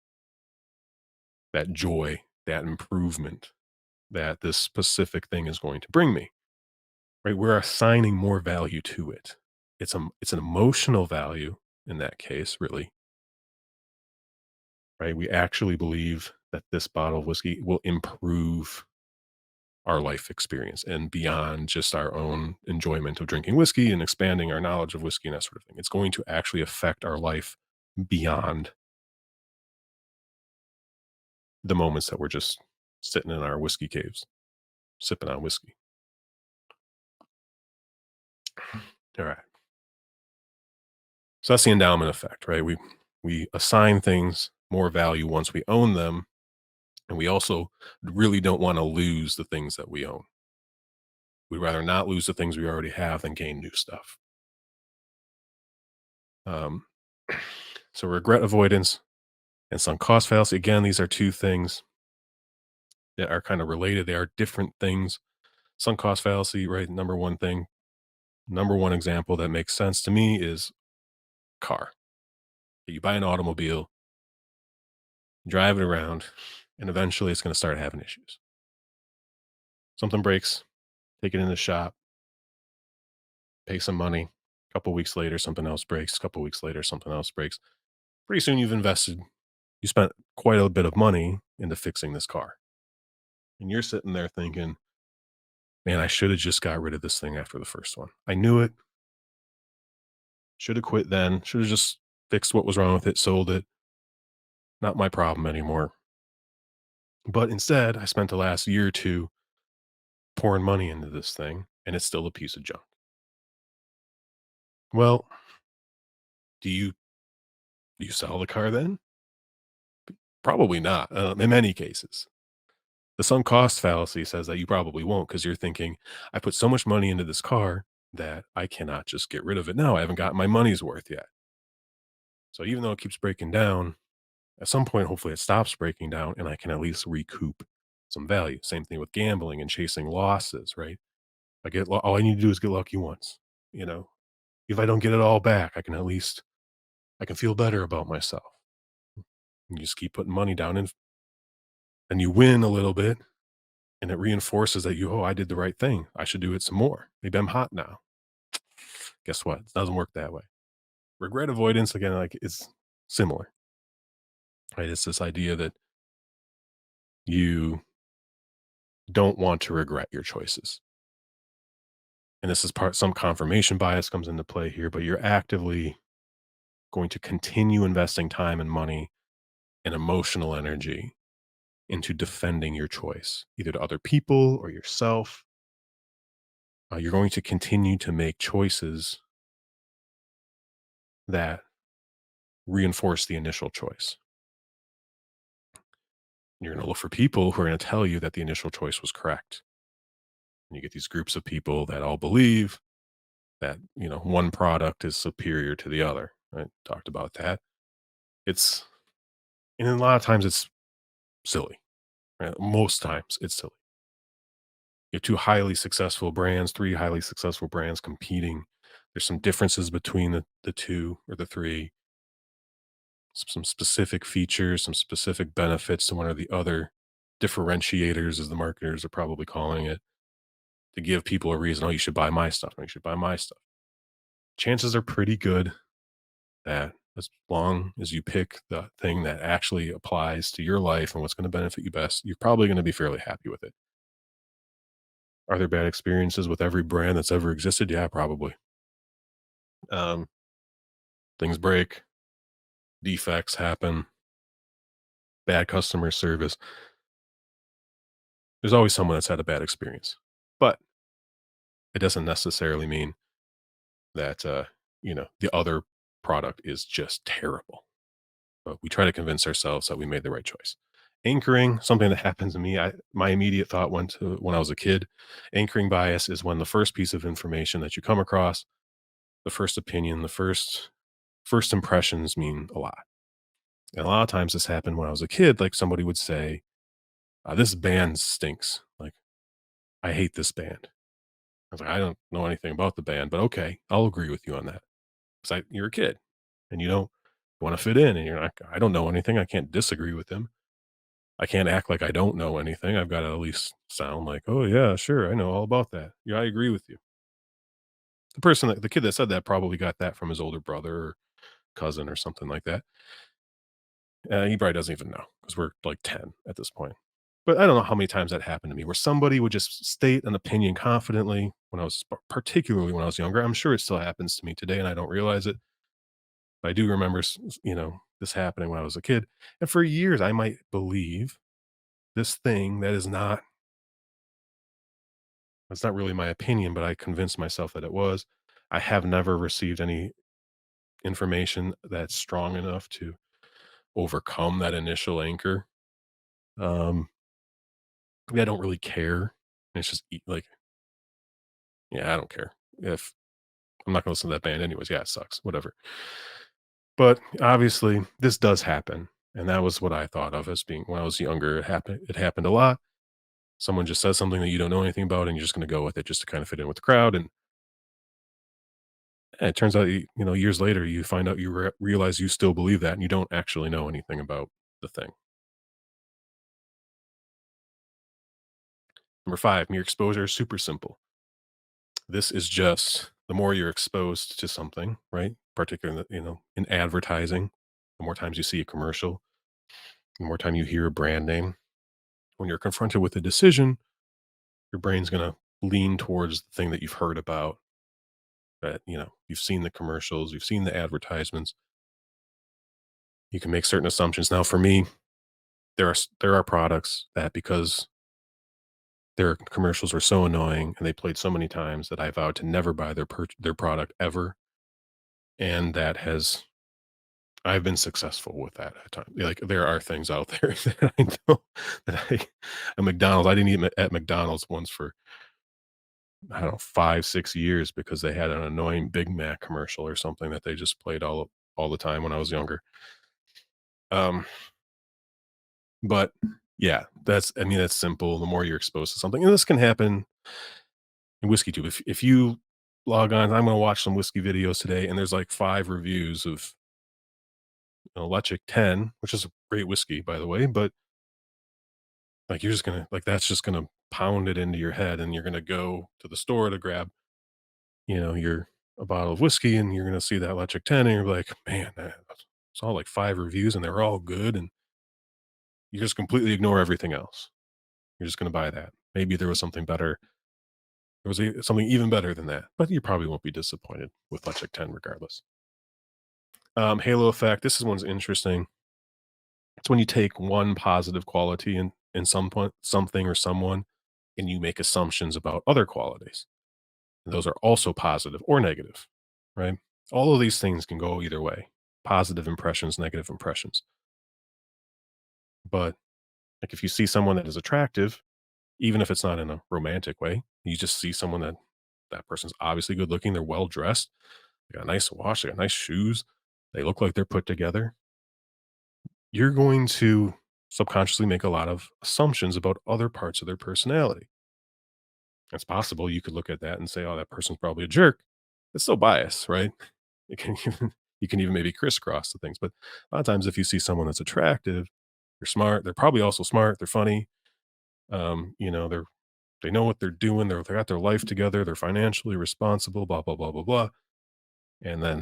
that joy, that improvement that this specific thing is going to bring me. Right? We're assigning more value to it. It's an emotional value in that case, really, right? We actually believe that this bottle of whiskey will improve our life experience and beyond just our own enjoyment of drinking whiskey and expanding our knowledge of whiskey and that sort of thing. It's going to actually affect our life beyond the moments that we're just sitting in our whiskey caves, sipping on whiskey. All right. So that's the endowment effect, right? We assign things more value once we own them, and we also really don't want to lose the things that we own. We'd rather not lose the things we already have than gain new stuff. Um, so regret avoidance and sunk cost fallacy. Again, these are two things that are kind of related. They are different things. Sunk cost fallacy, right? Number one example that makes sense to me is car. You buy an automobile, drive it around, and eventually it's going to start having issues. Something breaks, take it in the shop, pay some money. A couple weeks later, something else breaks. A couple weeks later, something else breaks. Pretty soon you spent quite a bit of money into fixing this car. And you're sitting there thinking, man, I should have just got rid of this thing after the first one. I knew it. Should have quit then. Should have just fixed what was wrong with it, sold it. Not my problem anymore. But instead, I spent the last year or two pouring money into this thing, and it's still a piece of junk. Well, do you sell the car then? Probably not, in many cases. The sunk cost fallacy says that you probably won't because you're thinking, I put so much money into this car that I cannot just get rid of it now. I haven't gotten my money's worth yet. So even though it keeps breaking down, at some point, hopefully it stops breaking down and I can at least recoup some value. Same thing with gambling and chasing losses, right? All I need to do is get lucky once. You know, if I don't get it all back, I can feel better about myself. You just keep putting money down and you win a little bit and it reinforces that I did the right thing. I should do it some more. Maybe I'm hot now. Guess what? It doesn't work that way. Regret avoidance, again, like it's similar, right? It's this idea that you don't want to regret your choices. And this is some confirmation bias comes into play here, but you're actively going to continue investing time and money and emotional energy into defending your choice, either to other people or yourself. You're going to continue to make choices that reinforce the initial choice. You're going to look for people who are going to tell you that the initial choice was correct. And you get these groups of people that all believe that, one product is superior to the other. I talked about that. It's, and a lot of times it's silly. Right? Most times it's silly. You have two highly successful brands, three highly successful brands competing. There's some differences between the two or the three. some specific features, some specific benefits to one or the other, differentiators, as the marketers are probably calling it, to give people a reason, oh, you should buy my stuff. No, you should buy my stuff. Chances are pretty good that as long as you pick the thing that actually applies to your life and what's going to benefit you best, you're probably going to be fairly happy with it. Are there bad experiences with every brand that's ever existed? Yeah, probably. Um, things break, defects happen, bad customer service. There's always someone that's had a bad experience, but it doesn't necessarily mean that the other product is just terrible. But we try to convince ourselves that we made the right choice. Anchoring, something that happened to me, my immediate thought went to when I was a kid. Anchoring bias is when the first piece of information that you come across, the first opinion, the first impressions mean a lot. And a lot of times this happened when I was a kid. Like somebody would say, "This band stinks." Like, I hate this band. I was like, I don't know anything about the band, but okay, I'll agree with you on that. Because you're a kid and you don't want to fit in, and you're like, I don't know anything. I can't disagree with him. I can't act like I don't know anything. I've got to at least sound like, "Oh, yeah, sure, I know all about that. Yeah, I agree with you." The kid that said that probably got that from his older brother or cousin or something like that. He probably doesn't even know because we're like 10 at this point. But I don't know how many times that happened to me where somebody would just state an opinion confidently when I was particularly when I was younger. I'm sure it still happens to me today and I don't realize it. But I do remember, this happening when I was a kid. And for years, I might believe this thing that is not That's not really my opinion, but I convinced myself that it was. I have never received any information that's strong enough to overcome that initial anchor. Um, I don't really care. It's just like, yeah, I don't care if I'm not going to listen to that band anyways. Yeah, it sucks. Whatever. But obviously, this does happen, and that was what I thought of as being when I was younger. It happened. It happened a lot. Someone just says something that you don't know anything about, and you're just going to go with it just to kind of fit in with the crowd. And it turns out, years later, you find out realize you still believe that and you don't actually know anything about the thing. Number 5, mere exposure is super simple. This is just the more you're exposed to something, right? Particularly, in advertising, the more times you see a commercial, the more time you hear a brand name. When you're confronted with a decision, your brain's going to lean towards the thing that you've heard about, that, you've seen the commercials, you've seen the advertisements. You can make certain assumptions. Now, for me, there are products that because their commercials were so annoying and they played so many times that I vowed to never buy their product ever, and that has I've been successful with that at times. Like, there are things out there that I know that at McDonald's, I didn't eat at McDonald's once for, I don't know, 5, 6 years because they had an annoying Big Mac commercial or something that they just played all the time when I was younger. Um, but yeah, that's simple. The more you're exposed to something, and this can happen and whiskey too. If you log on, I'm gonna watch some whiskey videos today, and there's like 5 reviews of Lechic 10, which is a great whiskey, by the way, but like you're just gonna like that's just gonna pound it into your head, and you're gonna go to the store to grab, your a bottle of whiskey, and you're gonna see that Lechic 10, and you're like, man, I saw like 5 reviews, and they were all good, and you just completely ignore everything else. You're just gonna buy that. Maybe there was something better. There was something even better than that, but you probably won't be disappointed with Lechic 10 regardless. Halo effect. This is one's interesting. It's when you take one positive quality in something or someone, and you make assumptions about other qualities. And those are also positive or negative, right? All of these things can go either way. Positive impressions, negative impressions. But like if you see someone that is attractive, even if it's not in a romantic way, you just see someone that person's obviously good looking, they're well dressed, they got a nice wash, they got nice shoes, they look like they're put together. You're going to subconsciously make a lot of assumptions about other parts of their personality. It's possible you could look at that and say, "Oh, that person's probably a jerk." It's still bias, right? It can You can even maybe crisscross the things. But a lot of times, if you see someone that's attractive, they're smart. They're probably also smart. They're funny. They know what they're doing. They got their life together. They're financially responsible. Blah blah blah blah blah. And then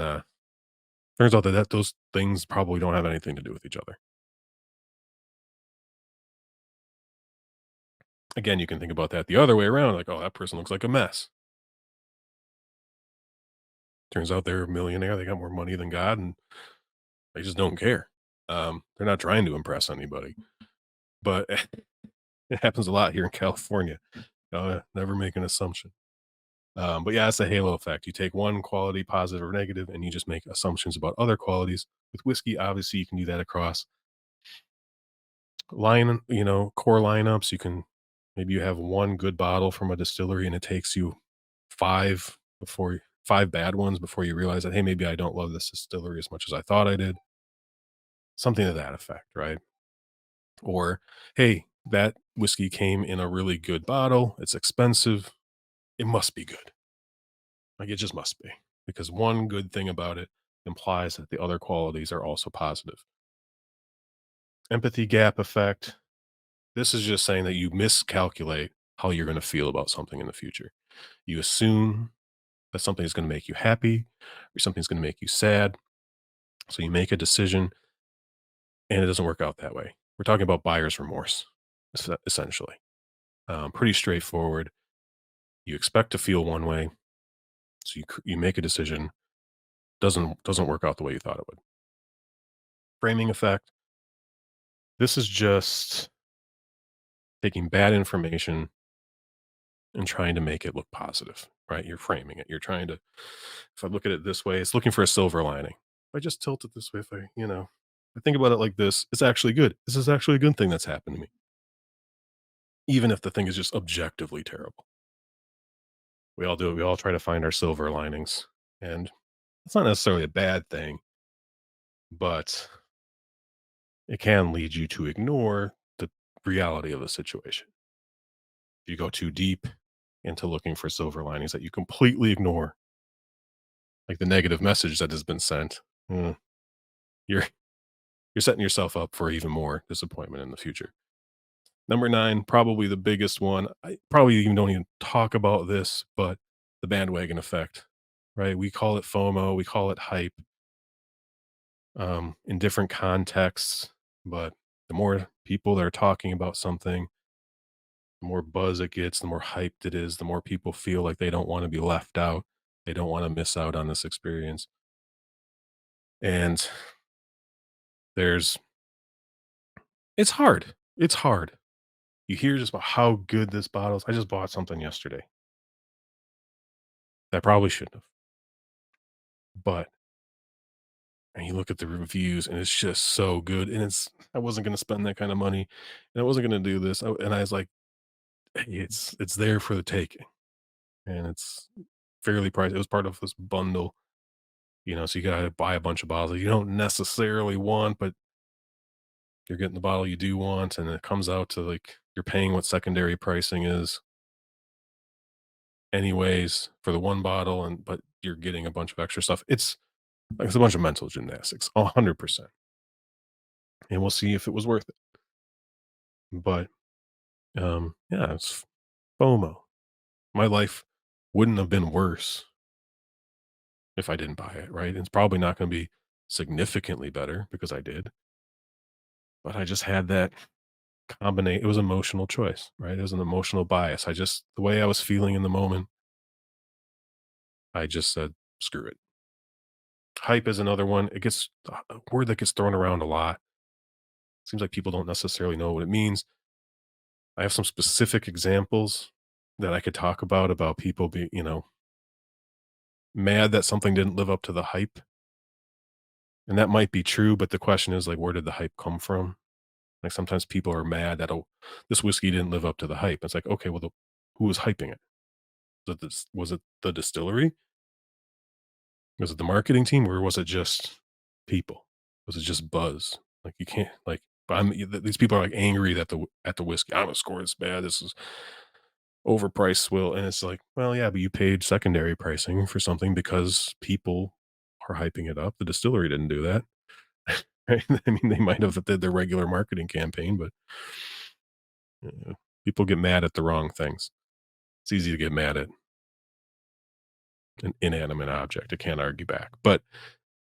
turns out that those things probably don't have anything to do with each other. Again, you can think about that the other way around. Like, oh, that person looks like a mess. Turns out they're a millionaire. They got more money than God, and they just don't care. They're not trying to impress anybody. But it happens a lot here in California. Never make an assumption. But yeah, it's a halo effect. You take one quality, positive or negative, and you just make assumptions about other qualities. With whiskey, obviously, you can do that across core lineups. You can maybe you have one good bottle from a distillery, and it takes you five bad ones before you realize that hey, maybe I don't love this distillery as much as I thought I did. Something to that effect, right? Or hey, that whiskey came in a really good bottle. It's expensive. It must be good. Like, it just must be, because one good thing about it implies that the other qualities are also positive. Empathy gap effect. This is just saying that you miscalculate how you're going to feel about something in the future. You assume that something is going to make you happy or something's going to make you sad. So you make a decision and it doesn't work out that way. We're talking about buyer's remorse, essentially. Pretty straightforward. You expect to feel one way, so you make a decision, doesn't work out the way you thought it would. Framing effect. This is just taking bad information and trying to make it look positive, right? You're framing it. You're trying to, if I look at it this way, it's looking for a silver lining. If I just tilt it this way, I think about it like this, it's actually good. This is actually a good thing that's happened to me, even if the thing is just objectively terrible. We all do it. We all try to find our silver linings. And it's not necessarily a bad thing, but it can lead you to ignore the reality of the situation. If you go too deep into looking for silver linings that you completely ignore, like the negative message that has been sent, mm, you're you're setting yourself up for even more disappointment in the future. Number 9, probably the biggest one. I probably even don't even talk about this, but the bandwagon effect, right? We call it FOMO, we call it hype, in different contexts, but the more people that are talking about something, the more buzz it gets, the more hyped it is, the more people feel like they don't want to be left out. They don't want to miss out on this experience. And there's it's hard. It's hard. You hear just about how good this bottle is. I just bought something yesterday. That I probably shouldn't have. But and you look at the reviews and it's just so good. And I wasn't gonna spend that kind of money and I wasn't gonna do this. And I was like, "Hey, it's there for the taking." And it's fairly priced. It was part of this bundle, so you gotta buy a bunch of bottles you don't necessarily want, but you're getting the bottle you do want, and it comes out to like you're paying what secondary pricing is anyways for the one bottle, and but you're getting a bunch of extra stuff. It's a bunch of mental gymnastics, 100%. And we'll see if it was worth it. But yeah, it's FOMO. My life wouldn't have been worse if I didn't buy it, right? It's probably not going to be significantly better because I did, but I just had that combination. It was emotional choice, right? It was an emotional bias. The way I was feeling in the moment, I just said, screw it. Hype is another one. It gets a word that gets thrown around a lot. Seems like people don't necessarily know what it means. I have some specific examples that I could talk about people being, mad that something didn't live up to the hype. And that might be true, but the question is like, where did the hype come from? Like sometimes people are mad that this whiskey didn't live up to the hype. It's like, okay, well, who was hyping it? Was it the distillery? Was it the marketing team, or was it just people? Was it just buzz? Like you can't like. But these people are like angry at the whiskey. I'm gonna score this bad. This is overpriced swill, and it's like, well, yeah, but you paid secondary pricing for something because people are hyping it up. The distillery didn't do that. Right? I mean, they might have did their regular marketing campaign, but people get mad at the wrong things. It's easy to get mad at an inanimate object. I can't argue back. But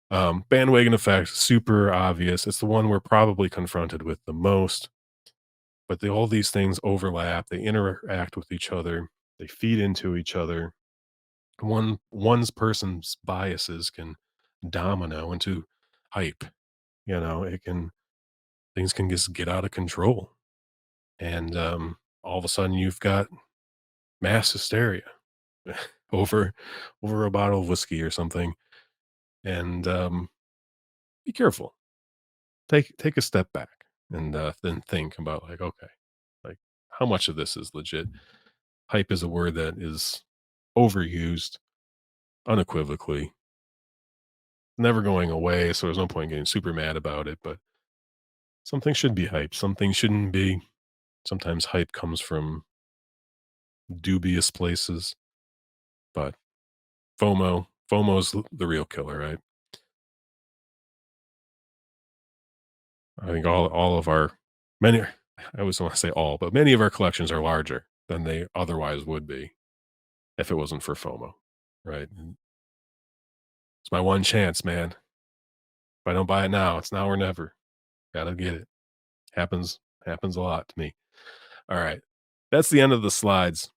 bandwagon effect, super obvious. It's the one we're probably confronted with the most. But all these things overlap. They interact with each other. They feed into each other. One's person's biases can domino into hype. It can things can just get out of control, and all of a sudden you've got mass hysteria over over a bottle of whiskey or something. And be careful. Take a step back and then think about like, okay, like how much of this is legit? Hype is a word that is overused unequivocally, never going away. So there's no point getting super mad about it. But something should be hype. Something shouldn't be. Sometimes hype comes from dubious places. But FOMO's the real killer, right? I think all of our many I always want to say all, but many of our collections are larger than they otherwise would be if it wasn't for FOMO, right? And it's my one chance, man. If I don't buy it now, it's now or never. Gotta get it. Happens a lot to me. All right. That's the end of the slides.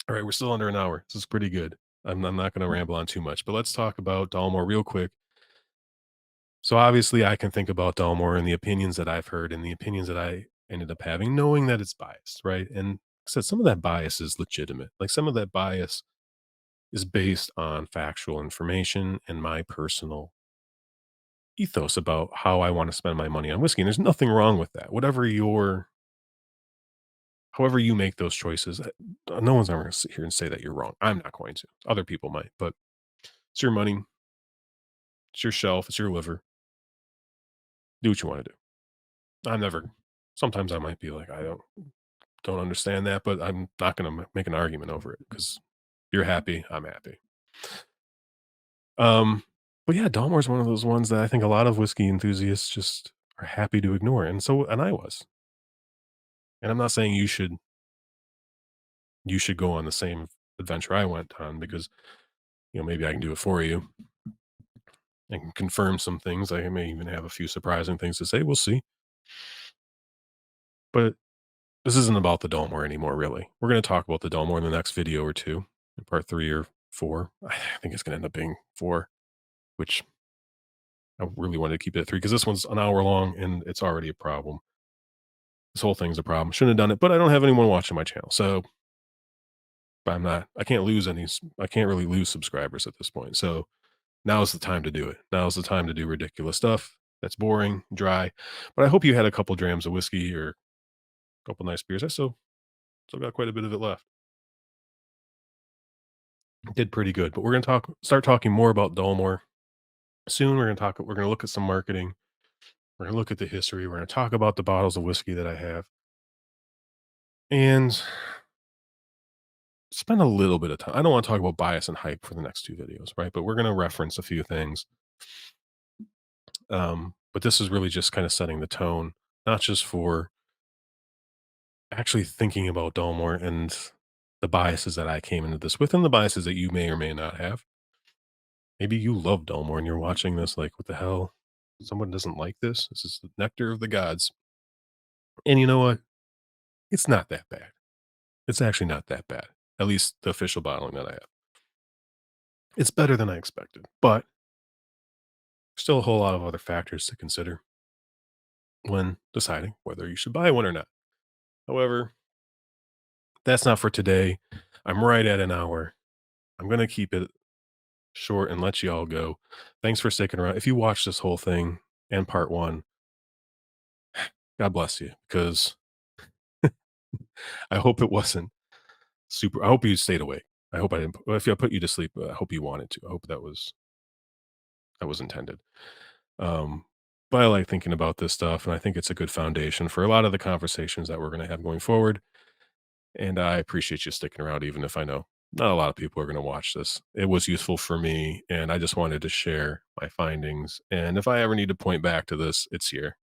All right, we're still under an hour. This is pretty good. I'm not gonna ramble on too much, but let's talk about Dalmore real quick. So obviously I can think about Dalmore and the opinions that I've heard and the opinions that I ended up having, knowing that it's biased, right? And like I said, some of that bias is legitimate. Like some of that bias is based on factual information and my personal ethos about how I want to spend my money on whiskey. And there's nothing wrong with that. However you make those choices, no one's ever going to sit here and say that you're wrong. I'm not going to. Other people might, but it's your money, it's your shelf, it's your liver. Do what you want to do. I'm never. Sometimes I might be like, I don't understand that, but I'm not going to make an argument over it because you're happy, I'm happy. Um, but yeah, Dalmore's one of those ones that I think a lot of whiskey enthusiasts just are happy to ignore, and I was. And I'm not saying you should go on the same adventure I went on because maybe I can do it for you and confirm some things. I may even have a few surprising things to say. We'll see. But this isn't about the Dalmore anymore, really. We're going to talk about the Dalmore in the next video or two, in part 3 or 4. I think it's going to end up being 4, which I really wanted to keep it at 3 because this one's an hour long and it's already a problem. This whole thing's a problem. Shouldn't have done it, but I don't have anyone watching my channel. So I can't lose I can't really lose subscribers at this point. So now is the time to do it. Now is the time to do ridiculous stuff that's boring, dry. But I hope you had a couple drams of whiskey or a couple nice beers. I still got quite a bit of it left. Did pretty good. But we're gonna start talking more about Dalmore. Soon we're gonna look at some marketing. We're gonna look at the history. We're gonna talk about the bottles of whiskey that I have. And spend a little bit of time. I don't want to talk about bias and hype for the next 2 videos, right? But we're gonna reference a few things. But this is really just kind of setting the tone, not just for actually thinking about Dalmore and the biases that I came into this with and the biases that you may or may not have. Maybe you love Dalmore and you're watching this like, what the hell? Someone doesn't like this? This is the nectar of the gods. And you know what? It's not that bad. It's actually not that bad. At least the official bottling that I have. It's better than I expected, but still a whole lot of other factors to consider when deciding whether you should buy one or not. However, that's not for today. I'm right at an hour. I'm going to keep it short and let you all go. Thanks for sticking around. If you watch this whole thing and part 1, God bless you because I hope it wasn't super. I hope you stayed awake. I hope I didn't. If I put you to sleep, I hope you wanted to. I hope that was intended. But I like thinking about this stuff, and I think it's a good foundation for a lot of the conversations that we're going to have going forward. And I appreciate you sticking around, even if I know not a lot of people are going to watch this. It was useful for me, and I just wanted to share my findings. And if I ever need to point back to this, it's here.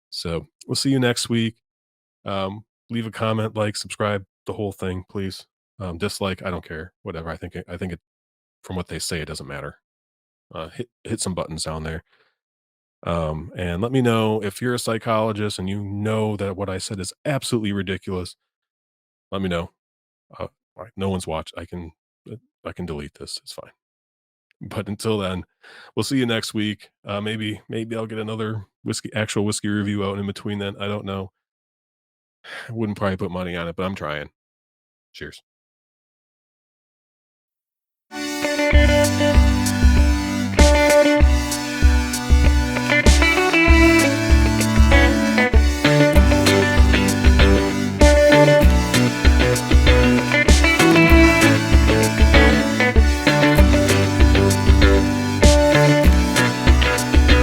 So we'll see you next week. Leave a comment, like, subscribe, the whole thing, please. Dislike, I don't care. Whatever. I think it from what they say, it doesn't matter. Hit some buttons down there. And let me know if you're a psychologist and you know that what I said is absolutely ridiculous. Let me know. Uh, all right, no one's watched. I can delete this. It's fine. But until then, we'll see you next week. Maybe I'll get another actual whiskey review out in between then. I don't know. I wouldn't probably put money on it, but I'm trying. Cheers.